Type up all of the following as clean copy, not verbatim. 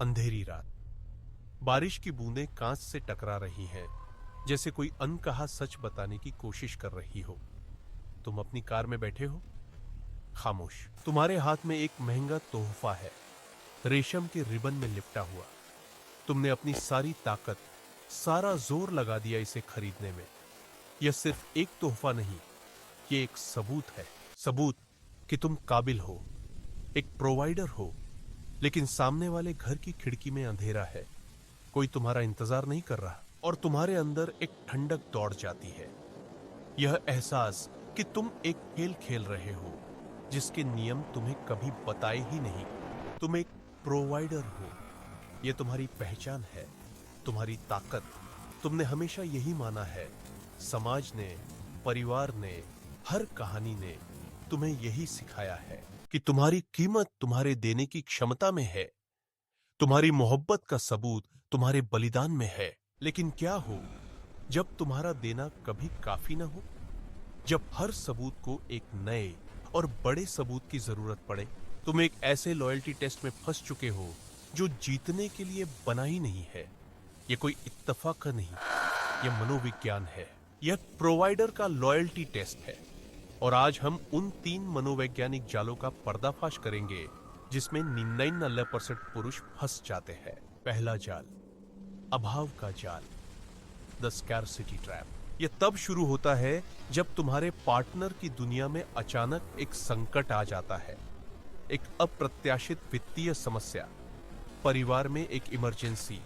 अंधेरी रात, बारिश की बूंदें कांच से टकरा रही हैं, जैसे कोई अनकहा सच बताने की कोशिश कर रही हो। तुम अपनी कार में बैठे हो, खामोश। तुम्हारे हाथ में एक महंगा तोहफा है, रेशम के रिबन में लिपटा हुआ। तुमने अपनी सारी ताकत, सारा जोर लगा दिया इसे खरीदने में। यह सिर्फ एक तोहफा नहीं, ये एक सबूत है। सबूत कि तुम काबिल हो, एक प्रोवाइडर हो। लेकिन सामने वाले घर की खिड़की में अंधेरा है, कोई तुम्हारा इंतजार नहीं कर रहा, और तुम्हारे अंदर एक ठंडक दौड़ जाती है। यह एहसास कि तुम एक खेल खेल रहे हो जिसके नियम तुम्हें कभी बताए ही नहीं। तुम एक प्रोवाइडर हो, यह तुम्हारी पहचान है, तुम्हारी ताकत। तुमने हमेशा यही माना है, समाज ने, परिवार ने, हर कहानी ने तुम्हें यही सिखाया है कि तुम्हारी कीमत तुम्हारे देने की क्षमता में है, तुम्हारी मोहब्बत का सबूत तुम्हारे बलिदान में है। लेकिन क्या हो जब तुम्हारा देना कभी काफी ना हो, जब हर सबूत को एक नए और बड़े सबूत की जरूरत पड़े। तुम एक ऐसे लॉयल्टी टेस्ट में फंस चुके हो जो जीतने के लिए बना ही नहीं है। यह कोई इत्तेफाक नहीं, यह मनोविज्ञान है। यह प्रोवाइडर का लॉयल्टी टेस्ट है। और आज हम उन 3 मनोवैज्ञानिक जालों का पर्दाफाश करेंगे जिसमें 99% पुरुष फंस जाते हैं। पहला जाल, अभाव का जाल, द स्कैरसिटी ट्रैप। यह तब शुरू होता है जब तुम्हारे पार्टनर की दुनिया में अचानक एक संकट आ जाता है। एक अप्रत्याशित वित्तीय समस्या, परिवार में एक इमरजेंसी,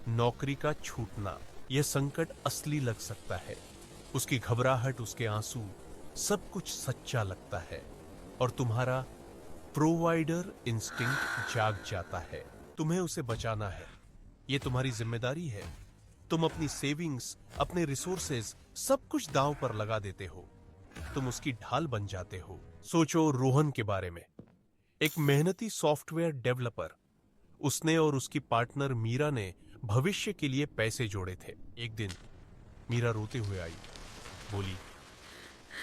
नौकरी का छूटना। यह संकट असली लग सकता है। उसकी घबराहट, उसके आंसू, सब कुछ सच्चा लगता है। और तुम्हारा प्रोवाइडर इंस्टिंक्ट जाग जाता है। तुम्हें उसे बचाना है, यह तुम्हारी जिम्मेदारी है। तुम अपनी सेविंग्स, अपने रिसोर्सेज, सब कुछ दांव पर लगा देते हो। तुम उसकी ढाल बन जाते हो। सोचो रोहन के बारे में, एक मेहनती सॉफ्टवेयर डेवलपर। उसने और उसकी पार्टनर मीरा ने भविष्य के लिए पैसे जोड़े थे। एक दिन मीरा रोते हुए आई, बोली,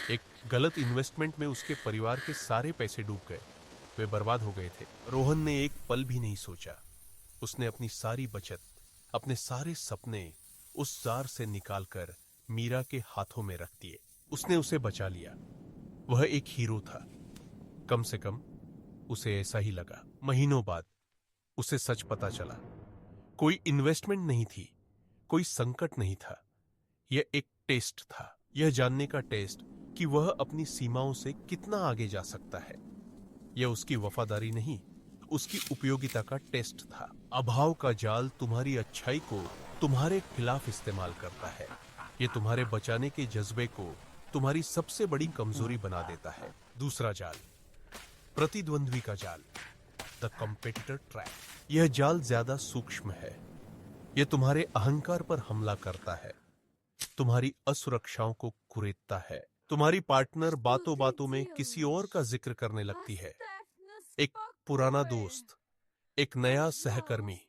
एक गलत इन्वेस्टमेंट में उसके परिवार के सारे पैसे डूब गए, वे बर्बाद हो गए थे। रोहन ने एक पल भी नहीं सोचा। उसने अपनी सारी बचत, अपने सारे सपने उस जार से निकालकर मीरा के हाथों में रख दिए। उसने उसे बचा लिया। वह एक हीरो था, कम से कम उसे ऐसा ही लगा। महीनों बाद उसे सच पता चला। कोई इन्वेस्टमेंट नहीं थी, कोई संकट नहीं था। यह एक टेस्ट था, यह जानने का टेस्ट कि वह अपनी सीमाओं से कितना आगे जा सकता है। यह उसकी वफादारी नहीं, उसकी उपयोगिता का टेस्ट था। अभाव का जाल तुम्हारी अच्छाई को तुम्हारे खिलाफ इस्तेमाल करता है। यह तुम्हारे बचाने के जज्बे को तुम्हारी सबसे बड़ी कमजोरी बना देता है। दूसरा जाल, प्रतिद्वंद्वी का जाल, द कॉम्पिटिटर ट्रैप। यह जाल ज्यादा सूक्ष्म है। यह तुम्हारे अहंकार पर हमला करता है, तुम्हारी असुरक्षाओं को कुरेदता है। तुम्हारी पार्टनर बातों बातों में किसी और का जिक्र करने लगती है। एक पुराना दोस्त, एक नया सहकर्मी,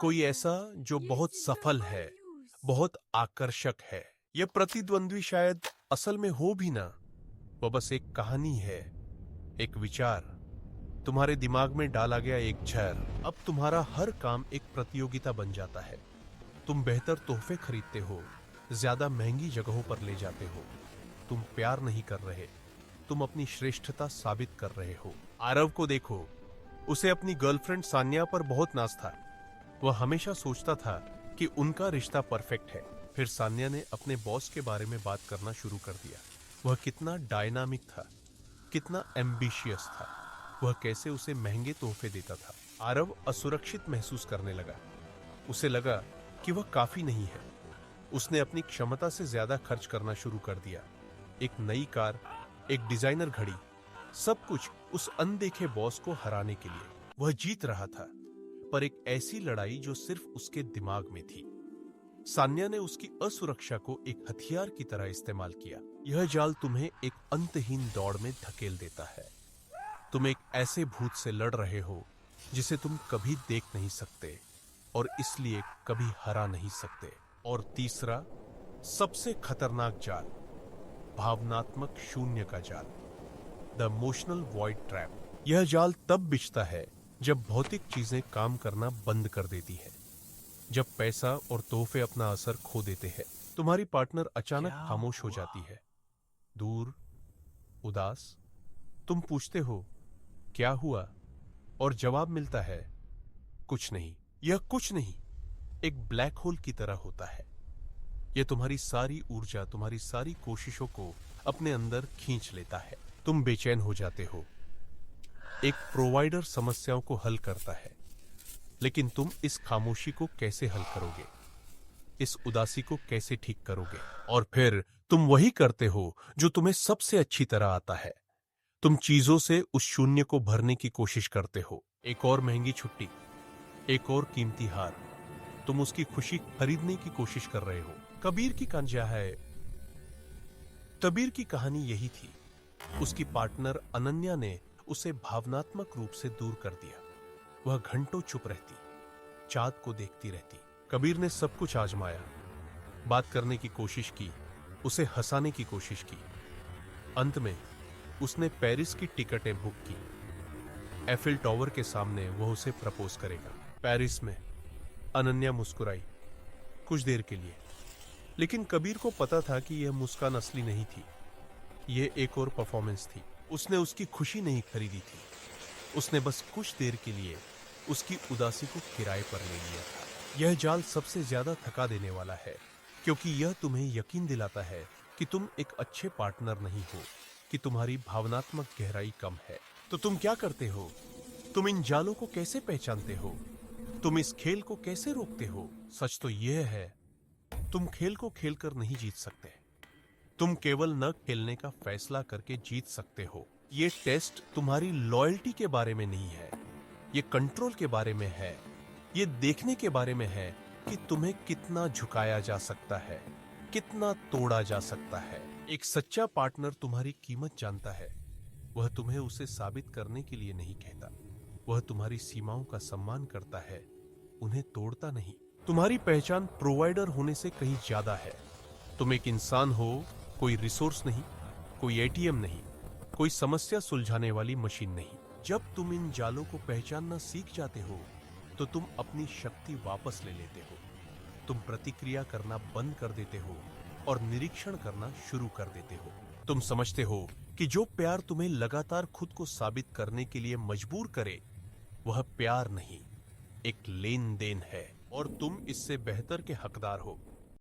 कोई ऐसा जो बहुत सफल है, बहुत आकर्षक है। यह प्रतिद्वंद्वी शायद असल में हो भी ना, वह बस एक कहानी है, एक विचार, तुम्हारे दिमाग में डाला गया एक जहर। अब तुम्हारा हर काम एक प्रतियोगिता बन जाता है। तुम बेहतर तोहफे खरीदते हो, ज्यादा महंगी जगहों पर ले जाते हो। तुम प्यार नहीं कर रहे, तुम अपनी श्रेष्ठता साबित कर रहे हो। आरव को देखो, उसे अपनी गर्लफ्रेंड सान्या पर बहुत नाज था। वह हमेशा सोचता था कि उनका रिश्ता परफेक्ट है। फिर सान्या ने अपने बॉस के बारे में बात करना शुरू कर दिया। वह कितना डायनामिक था, कितना एम्बिशियस था, वह कैसे उसे महंगे तोहफे देता था। आरव असुरक्षित महसूस करने लगा। उसे लगा कि वह काफी नहीं है। उसने अपनी क्षमता से ज्यादा खर्च करना शुरू कर दिया। एक नई कार, एक डिजाइनर घड़ी, सब कुछ उस अनदेखे बॉस को हराने के लिए। वह जीत रहा था, पर एक ऐसी लड़ाई जो सिर्फ उसके दिमाग में थी। सान्या ने उसकी असुरक्षा को एक हथियार की तरह इस्तेमाल किया। यह जाल तुम्हें एक अंतहीन दौड़ में धकेल देता है। तुम एक ऐसे भूत से लड़ रहे हो जिसे तुम कभी देख नहीं सकते और इसलिए कभी हरा नहीं सकते। और तीसरा, सबसे खतरनाक जाल, भावनात्मक शून्य का जाल, द इमोशनल वॉइड ट्रैप। यह जाल तब बिछता है जब भौतिक चीजें काम करना बंद कर देती है, जब पैसा और तोहफे अपना असर खो देते हैं, तुम्हारी पार्टनर अचानक क्या खामोश हो हुआ? जाती है, दूर, उदास। तुम पूछते हो क्या हुआ, और जवाब मिलता है कुछ नहीं। यह कुछ नहीं एक ब्लैक होल की तरह होता है। यह तुम्हारी सारी ऊर्जा, तुम्हारी सारी कोशिशों को अपने अंदर खींच लेता है। तुम बेचैन हो जाते हो। एक प्रोवाइडर समस्याओं को हल करता है, लेकिन तुम इस खामोशी को कैसे हल करोगे, इस उदासी को कैसे ठीक करोगे? और फिर तुम वही करते हो जो तुम्हें सबसे अच्छी तरह आता है। तुम चीजों से उस शून्य को भरने की कोशिश करते हो। एक और महंगी छुट्टी, एक और कीमती हार। तुम उसकी खुशी खरीदने की कोशिश कर रहे हो। कबीर की कांजा है। कबीर की कहानी यही थी। उसकी पार्टनर अनन्या ने उसे भावनात्मक रूप से दूर कर दिया। वह घंटों चुप रहती, चाँद को देखती रहती। कबीर ने सब कुछ आजमाया, बात करने की कोशिश की, उसे हंसाने की कोशिश की। अंत में उसने पेरिस की टिकटें बुक की। एफिल टावर के सामने वह उसे प्रपोज करेगा। पेरिस में अनन्या मुस्कुराई, कुछ देर के लिए। लेकिन कबीर को पता था कि यह मुस्कान असली नहीं थी। यह एक और परफॉर्मेंस थी। उसने उसकी खुशी नहीं खरीदी थी। उसने बस कुछ देर के लिए उसकी उदासी को किराए पर ले लिया था। यह जाल सबसे ज्यादा थका देने वाला है, क्योंकि यह तुम्हें यकीन दिलाता है कि तुम एक अच्छे पार्टनर नहीं हो, कि तुम्हारी भावनात्मक गहराई कम है। तो तुम क्या करते हो? तुम इन जालों को कैसे पहचानते हो? तुम इस खेल को कैसे रोकते हो? सच तो यह है, तुम खेल को खेलकर नहीं जीत सकते। तुम केवल न खेलने का फैसला करके जीत सकते हो। ये टेस्ट तुम्हारी लॉयल्टी के बारे में नहीं है, ये कंट्रोल के बारे में है। ये देखने के बारे में है कि तुम्हें कितना झुकाया जा सकता है, कितना तोड़ा जा सकता है। एक सच्चा पार्टनर तुम्हारी कीमत जानता है। वह तुम्हें उसे साबित करने के लिए नहीं कहता। वह तुम्हारी सीमाओं का सम्मान करता है, उन्हें तोड़ता नहीं। तुम्हारी पहचान प्रोवाइडर होने से कहीं ज्यादा है। तुम एक इंसान हो, कोई रिसोर्स नहीं, कोई एटीएम नहीं, कोई समस्या सुलझाने वाली मशीन नहीं। जब तुम इन जालों को पहचानना सीख जाते हो, तो तुम अपनी शक्ति वापस ले लेते हो। तुम प्रतिक्रिया करना बंद कर देते हो और निरीक्षण करना शुरू कर देते हो। तुम समझते हो कि जो प्यार तुम्हें लगातार खुद को साबित करने के लिए मजबूर करे, वह प्यार नहीं, एक लेन देन है, और तुम इससे बेहतर के हकदार हो।